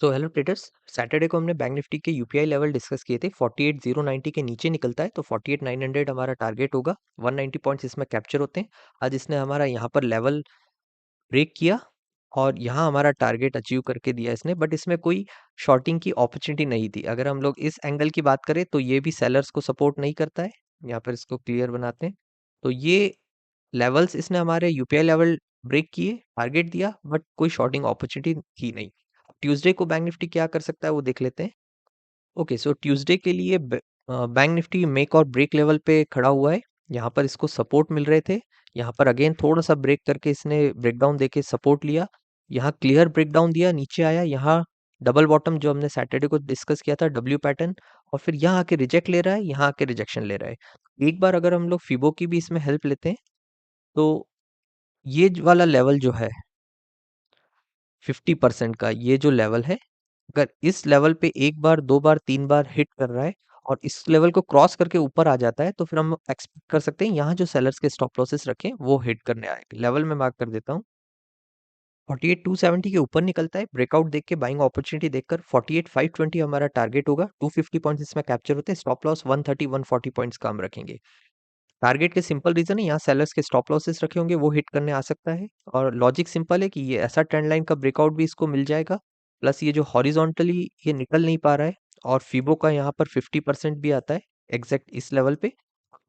So hello traders. Saturday को हमने bank Nifty के यूपीआई लेवल डिस्कस किए थे। 48090 के नीचे निकलता है तो 48900 हमारा टारगेट होगा। 190 पॉइंट्स इसमें कैप्चर होते हैं। आज इसने हमारा यहाँ पर लेवल ब्रेक किया और यहाँ हमारा टारगेट अचीव करके दिया इसने, बट इसमें कोई शॉर्टिंग की अपॉर्चुनिटी नहीं थी। अगर हम लोग इस एंगल की बात करें तो ये भी सेलर्स को सपोर्ट नहीं करता है। यहाँ पर इसको क्लियर बनाते हैं। तो ये लेवल्स इसने हमारे यूपीआई लेवल ब्रेक किए, टारगेट दिया, बट कोई शॉर्टिंग अपॉर्चुनिटी थी नहीं। ट्यूसडे को बैंक निफ्टी क्या कर सकता है वो देख लेते हैं। ओके, सो ट्यूसडे के लिए बैंक निफ्टी मेक और ब्रेक लेवल पे खड़ा हुआ है। यहाँ पर इसको सपोर्ट मिल रहे थे। यहाँ पर अगेन थोड़ा सा ब्रेक करके इसने ब्रेकडाउन देके सपोर्ट लिया। यहाँ क्लियर ब्रेकडाउन दिया, नीचे आया। यहाँ डबल बॉटम जो हमने सैटरडे को डिस्कस किया था, डब्ल्यू पैटर्न, और फिर यहाँ आके रिजेक्ट ले रहा है, यहाँ आके रिजेक्शन ले रहा है। एक बार अगर हम लोग फिबो की भी इसमें हेल्प लेते हैं तो ये वाला लेवल जो है 50% का, ये जो लेवल है, अगर इस लेवल पे एक बार, दो बार, तीन बार हिट कर रहा है और इस लेवल को क्रॉस करके ऊपर आ जाता है तो फिर हम एक्सपेक्ट कर सकते हैं यहाँ जो सेलर्स के स्टॉप लॉसेस रखे हैं वो हिट करने आएंगे। लेवल में मार्क कर देता हूँ। 48270 के ऊपर निकलता है, ब्रेकआउट देख के, बाइंग अपॉर्चुनिटी देखकर 48520 हमारा टारगेट होगा। 250 पॉइंट्स इसमें कैप्चर होते हैं। स्टॉप लॉस 130 140 पॉइंट्स का हम रखेंगे। टारगेट के सिंपल रीजन है, यहाँ सेलर्स के स्टॉप लॉसेस रखे होंगे, वो हिट करने आ सकता है। और लॉजिक सिंपल है कि ये ऐसा ट्रेंड लाइन का ब्रेकआउट भी इसको मिल जाएगा, प्लस ये जो हॉरिजॉन्टली ये निकल नहीं पा रहा है, और फिबो का यहाँ पर 50% भी आता है एग्जैक्ट इस लेवल पे।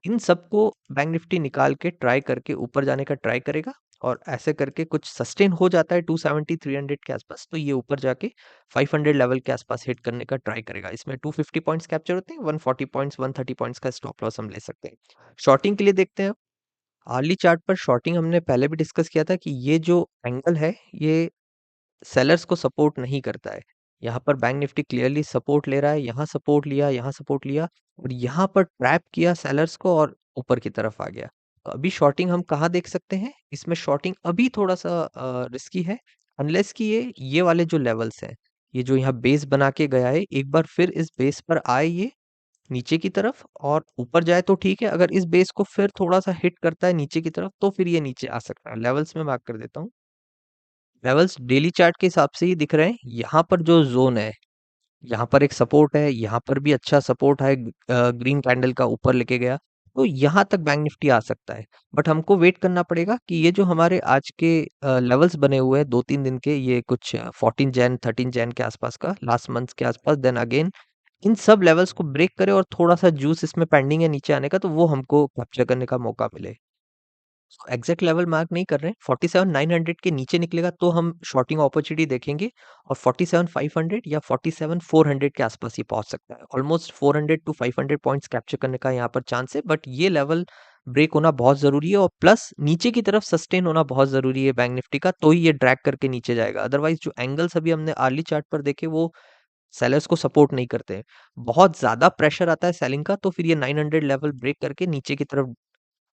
इन सबको बैंक निफ्टी निकाल के ट्राई करके ऊपर जाने का ट्राई करेगा, और ऐसे करके कुछ सस्टेन हो जाता है 270 300 के आसपास, तो ये ऊपर जाके 500 लेवल के आसपास हिट करने का ट्राई करेगा। इसमें 250 पॉइंट्स कैप्चर होते हैं, 140 पॉइंट्स 130 पॉइंट्स का स्टॉप लॉस हम ले सकते हैं। शॉर्टिंग के लिए देखते हैं। आर्ली चार्ट पर शॉर्टिंग हमने पहले भी डिस्कस किया था कि ये जो एंगल है ये सेलर्स को सपोर्ट नहीं करता है। यहाँ पर बैंक निफ्टी क्लियरली सपोर्ट ले रहा है, यहाँ सपोर्ट लिया, यहाँ सपोर्ट लिया, और यहाँ पर ट्रैप किया सेलर्स को और ऊपर की तरफ आ गया। तो अभी शॉर्टिंग हम कहाँ देख सकते हैं? इसमें शॉर्टिंग अभी थोड़ा सा रिस्की है, अनलेस कि ये वाले जो लेवल्स हैं, ये जो यहाँ बेस बना के गया है, एक बार फिर इस बेस पर आए ये नीचे की तरफ और ऊपर जाए तो ठीक है। अगर इस बेस को फिर थोड़ा सा हिट करता है नीचे की तरफ तो फिर ये नीचे आ सकता है। लेवल्स में मार्क कर देता हूँ। लेवल्स डेली चार्ट के हिसाब से ही दिख रहे हैं। यहाँ पर जो जोन है, यहाँ पर एक सपोर्ट है, यहाँ पर भी अच्छा सपोर्ट है, ग्रीन कैंडल का ऊपर लेके गया, तो यहाँ तक बैंक निफ्टी आ सकता है। बट हमको वेट करना पड़ेगा कि ये जो हमारे आज के लेवल्स बने हुए हैं 2-3 दिन के, ये कुछ 14 जैन 13 जैन के आसपास का, लास्ट मंथ के आसपास, देन अगेन इन सब लेवल्स को ब्रेक करे और थोड़ा सा जूस इसमें पेंडिंग है नीचे आने का, तो वो हमको कैप्चर करने का मौका मिले। एग्जैक्ट लेवल मार्क नहीं कर रहे हैं। 47900 के नीचे निकलेगा तो हम शॉर्टिंग अपॉर्चुनिटी देखेंगे, और 47500 या 47400 के आसपास ये पहुंच सकता है। ऑलमोस्ट 400 टू 500 पॉइंट्स कैप्चर करने का यहाँ पर चांस है, बट ये लेवल ब्रेक होना बहुत जरूरी है, और प्लस नीचे की तरफ सस्टेन होना बहुत जरूरी है बैंक निफ्टी का, तो ही ये ड्रैग करके नीचे जाएगा। अदरवाइज जो एंगल्स अभी हमने अर्ली चार्ट पर देखे वो सेलर्स को सपोर्ट नहीं करते हैं। बहुत ज्यादा प्रेशर आता है सेलिंग का तो फिर ये 900 लेवल ब्रेक करके नीचे की तरफ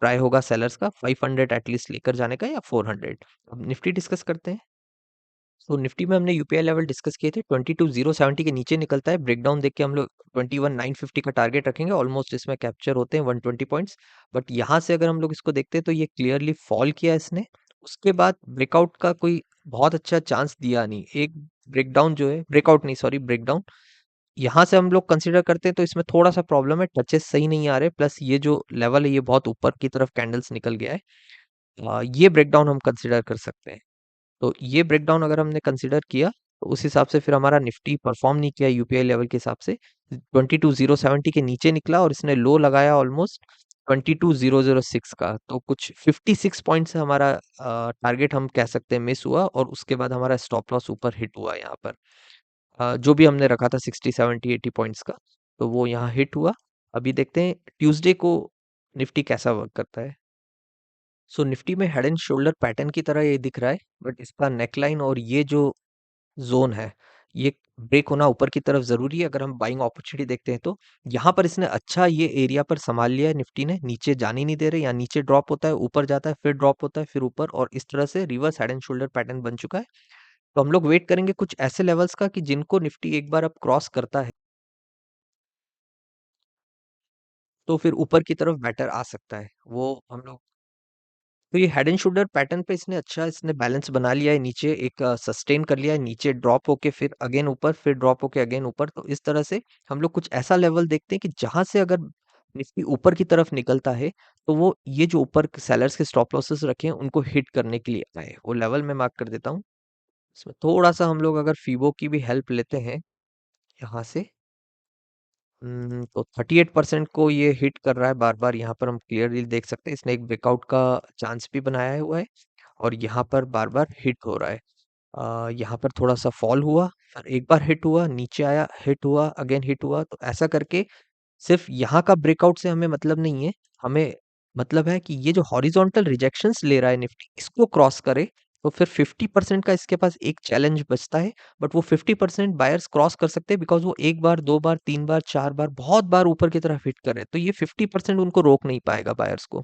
ट्राई होगा सेलर्स का, 500 एटलीस्ट लेकर जाने का, या 400। अब निफ्टी डिस्कस करते हैं। तो निफ्टी में हमने यूपीआई लेवल डिस्कस किए थे। 22070 के नीचे निकलता है, ब्रेकडाउन देख के हम लोग 21950 का टारगेट रखेंगे। ऑलमोस्ट इसमें कैप्चर होते हैं 120 पॉइंट्स, बट यहाँ से अगर हम लोग इसको देखते हैं तो ये क्लियरली फॉल किया इसने। उसके बाद ब्रेकआउट का कोई बहुत अच्छा चांस दिया नहीं। एक ब्रेकडाउन जो है, ब्रेकआउट नहीं सॉरी, ब्रेकडाउन यहाँ से हम लोग कंसीडर करते हैं तो इसमें थोड़ा सा प्रॉब्लम है, टचेस सही नहीं आ रहे, प्लस ये जो लेवल है ये बहुत ऊपर की तरफ कैंडल्स निकल गया है। ये ब्रेकडाउन हम कंसीडर कर सकते हैं। तो ये ब्रेकडाउन अगर हमने कंसीडर किया तो उस हिसाब से फिर हमारा निफ्टी परफॉर्म नहीं किया यूपीआई लेवल के हिसाब से। 22070 के नीचे निकला और इसने लो लगाया ऑलमोस्ट 22006 का, तो कुछ 56 पॉइंट से हमारा टारगेट हम कह सकते हैं मिस हुआ, और उसके बाद हमारा स्टॉप लॉस ऊपर हिट हुआ यहाँ पर। जो भी हमने रखा था 60 70 80 पॉइंट्स का, तो वो यहाँ हिट हुआ। अभी देखते हैं ट्यूसडे को निफ्टी कैसा वर्क करता है। सो निफ्टी में हेड एंड शोल्डर पैटर्न की तरह ये दिख रहा है, बट इसका नेकलाइन और ये जो जोन है ये ब्रेक होना ऊपर की तरफ जरूरी है अगर हम बाइंग अपॉर्चुनिटी देखते हैं तो। यहाँ पर इसने अच्छा ये एरिया पर संभाल लिया है निफ्टी ने, नीचे जाने नहीं दे रहे। यहाँ नीचे ड्रॉप होता है, ऊपर जाता है, फिर ड्रॉप होता है, फिर ऊपर, और इस तरह से reverse head and shoulder pattern बन चुका है। तो हम लोग वेट करेंगे कुछ ऐसे लेवल्स का कि जिनको निफ्टी एक बार अब क्रॉस करता है तो फिर ऊपर की तरफ बेटर आ सकता है, वो हम लोग तो ये हेड एंड शोल्डर पैटर्न पे इसने बैलेंस बना लिया है, नीचे एक सस्टेन कर लिया है, नीचे ड्रॉप होके फिर अगेन ऊपर, फिर ड्रॉप होके अगेन ऊपर। तो इस तरह से हम लोग कुछ ऐसा लेवल देखते हैं कि जहां से अगर निफ्टी ऊपर की तरफ निकलता है, तो वो ये जो ऊपर सेलर्स के स्टॉप लॉसेस रखे हैं उनको हिट करने के लिए आए। वो लेवल मैं मार्क कर देता हूँ। इसमें थोड़ा सा हम लोग अगर फीबो की भी हेल्प लेते हैं यहाँ से, तो 38% को ये हिट कर रहा है बार बार। यहाँ पर हम क्लियरली देख सकते हैं इसने एक ब्रेकआउट का चांस भी बनाया हुआ है, और यहाँ पर बार बार हिट हो रहा है। यहाँ पर थोड़ा सा फॉल हुआ, फिर एक बार हिट हुआ, नीचे आया, हिट हुआ, अगेन हिट हुआ। तो ऐसा करके सिर्फ यहाँ का ब्रेकआउट से हमें मतलब नहीं है, हमें मतलब है कि ये जो हॉरिजॉन्टल रिजेक्शंस ले रहा है निफ्टी, इसको क्रॉस करे तो फिर 50% का इसके पास एक चैलेंज बचता है। बट वो 50% बायर्स क्रॉस कर सकते हैं, बिकॉज वो एक बार, दो बार, तीन बार, चार बार, बहुत बार ऊपर की तरफ हिट कर रहे हैं, तो ये 50% उनको रोक नहीं पाएगा बायर्स को।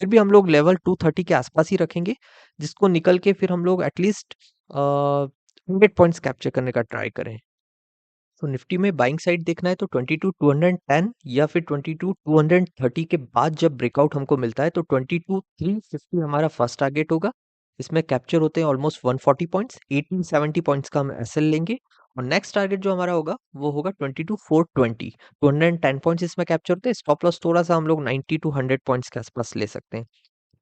फिर भी हम लोग लेवल 230 के आसपास ही रखेंगे, जिसको निकल के फिर हम लोग एटलीस्ट 100 पॉइंट्स कैप्चर करने का ट्राई करें। तो निफ्टी में बाइंग साइड देखना है तो 22,210 या फिर 22,230 के बाद जब ब्रेकआउट हमको मिलता है तो 22,350 हमारा फर्स्ट टारगेट होगा। इसमें कैप्चर होते हैं ऑलमोस्ट 140 पॉइंट्स, 1870 पॉइंट्स का हम एसएल लेंगे। और नेक्स्ट टारगेट जो हमारा होगा वो होगा 22,420, 210 पॉइंट्स इसमें कैप्चर होते हैं। स्टॉप लॉस थोड़ा सा हम लोग 90 टू 100 पॉइंट्स के आसपास ले सकते हैं।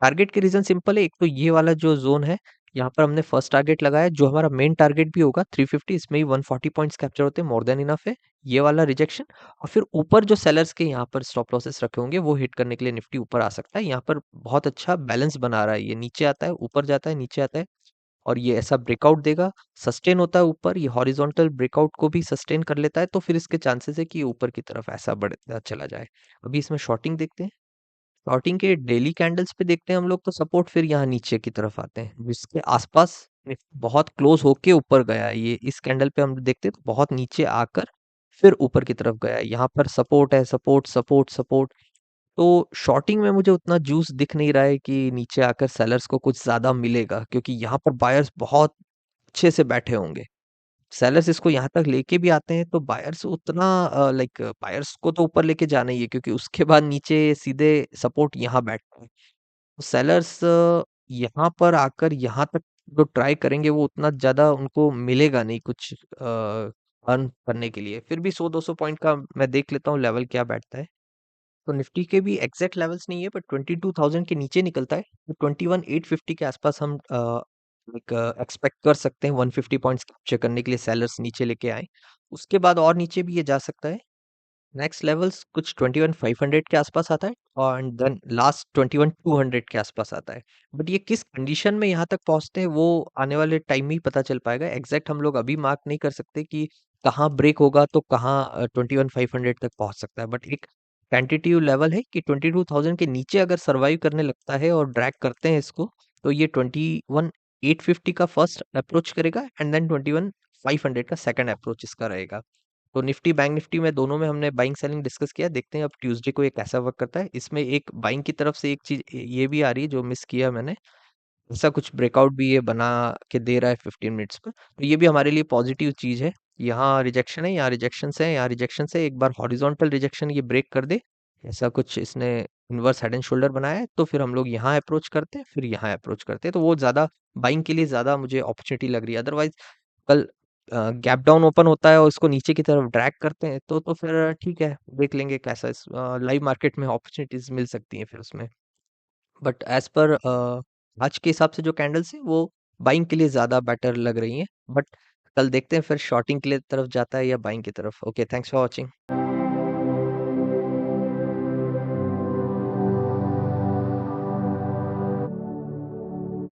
टारगेट के रीजन सिंपल है, एक तो ये वाला जो जोन है, यहाँ पर हमने फर्स्ट टारगेट लगाया जो हमारा मेन टारगेट भी होगा 350, इसमें ही 140 पॉइंट्स कैप्चर होते हैं, मोर देन इनफ है ये वाला रिजेक्शन। और फिर ऊपर जो सेलर्स के यहाँ पर स्टॉप लॉसेस रखे होंगे वो हिट करने के लिए निफ्टी ऊपर आ सकता है। यहाँ पर बहुत अच्छा बैलेंस बना रहा है, ये नीचे आता है, ऊपर जाता है, नीचे आता है, और ये ऐसा ब्रेकआउट देगा, सस्टेन होता है ऊपर, ये हॉरिजॉन्टल ब्रेकआउट को भी सस्टेन कर लेता है, तो फिर इसके चांसेस है कि ये ऊपर की तरफ ऐसा बढ़ता चला जाए। अभी इसमें शॉर्टिंग देखते हैं। शॉर्टिंग के डेली कैंडल्स पे देखते हैं हम लोग, तो सपोर्ट फिर यहाँ नीचे की तरफ आते हैं, जिसके आसपास बहुत क्लोज होके ऊपर गया है। ये इस कैंडल पे हम देखते हैं तो बहुत नीचे आकर फिर ऊपर की तरफ गया है। यहाँ पर सपोर्ट है, सपोर्ट, सपोर्ट, सपोर्ट। तो शॉर्टिंग में मुझे उतना जूस दिख नहीं रहा है कि नीचे आकर सेलर्स को कुछ ज्यादा मिलेगा, क्योंकि यहाँ पर बायर्स बहुत अच्छे से बैठे होंगे। सेलर्स इसको यहाँ तक लेके भी आते हैं तो बायर्स उतना, लाइक बायर्स को तो ऊपर लेके जाना ही है, क्योंकि उसके बाद नीचे सीधे सपोर्ट यहाँ बैठता है। तो सेलर्स यहाँ पर आकर यहाँ तक जो ट्राई करेंगे वो उतना ज्यादा उनको मिलेगा नहीं कुछ अर्न करने के लिए। फिर भी 100-200 पॉइंट का मैं देख लेता हूँ लेवल क्या बैठता है। तो निफ्टी के भी एग्जैक्ट लेवल्स नहीं है, पर 22,000 के नीचे निकलता है तो 21,850 के आसपास हम एक एक्सपेक्ट कर सकते हैं 150 पॉइंट्स कैप्चर करने के लिए सेलर्स नीचे लेके आए। उसके बाद और नीचे भी ये जा सकता है। नेक्स्ट लेवल्स कुछ 21,500 के आसपास आता है, और देन लास्ट 21,200 के आसपास आता है। बट ये किस कंडीशन में यहाँ तक पहुँचते हैं वो आने वाले टाइम में ही पता चल पाएगा। एग्जैक्ट हम लोग अभी मार्क नहीं कर सकते कि कहाँ ब्रेक होगा तो कहाँ 21,500 तक पहुँच सकता है। बट एक टेंटेटिव लेवल है कि 22,000 के नीचे अगर सर्वाइव करने लगता है और ड्रैग करते हैं इसको, तो ये 21,850 का फर्स्ट अप्रोच करेगा, एंड देन 21,500 का सेकंड अप्रोच इसका रहेगा। तो निफ्टी बैंक निफ्टी में दोनों में हमने बाइंग सेलिंग डिस्कस किया। देखते हैं अब ट्यूसडे को ये कैसा वर्क करता है। इसमें एक बाइंग की तरफ से एक चीज ये भी आ रही है जो मिस किया मैंने, ऐसा कुछ ब्रेकआउट भी ये बना के दे रहा है 15 मिनट्स पर, तो ये भी हमारे लिए पॉजिटिव चीज है। यहाँ रिजेक्शन है, यहाँ रिजेक्शन है, यहाँ रिजेक्शन है, एक बार हॉरिजॉन्टल रिजेक्शन ये ब्रेक कर दे, ऐसा कुछ इसने इनवर्स हेड एंड शोल्डर बनाया है, तो फिर हम लोग यहाँ अप्रोच करते हैं, फिर यहाँ अप्रोच करते हैं, तो वो ज्यादा बाइंग के लिए ज्यादा मुझे अपॉर्चुनिटी लग रही है। अदरवाइज कल गैप डाउन ओपन होता है और इसको नीचे की तरफ ड्रैग करते हैं, तो फिर ठीक है, देख लेंगे कैसा इस लाइव मार्केट में अपॉर्चुनिटीज मिल सकती हैं फिर उसमें। बट एज पर आज के हिसाब से जो कैंडल्स है वो बाइंग के लिए ज्यादा बेटर लग रही हैं। बट कल देखते हैं फिर शॉर्टिंग के लिए तरफ जाता है या बाइंग की तरफ। Okay, thanks for watching.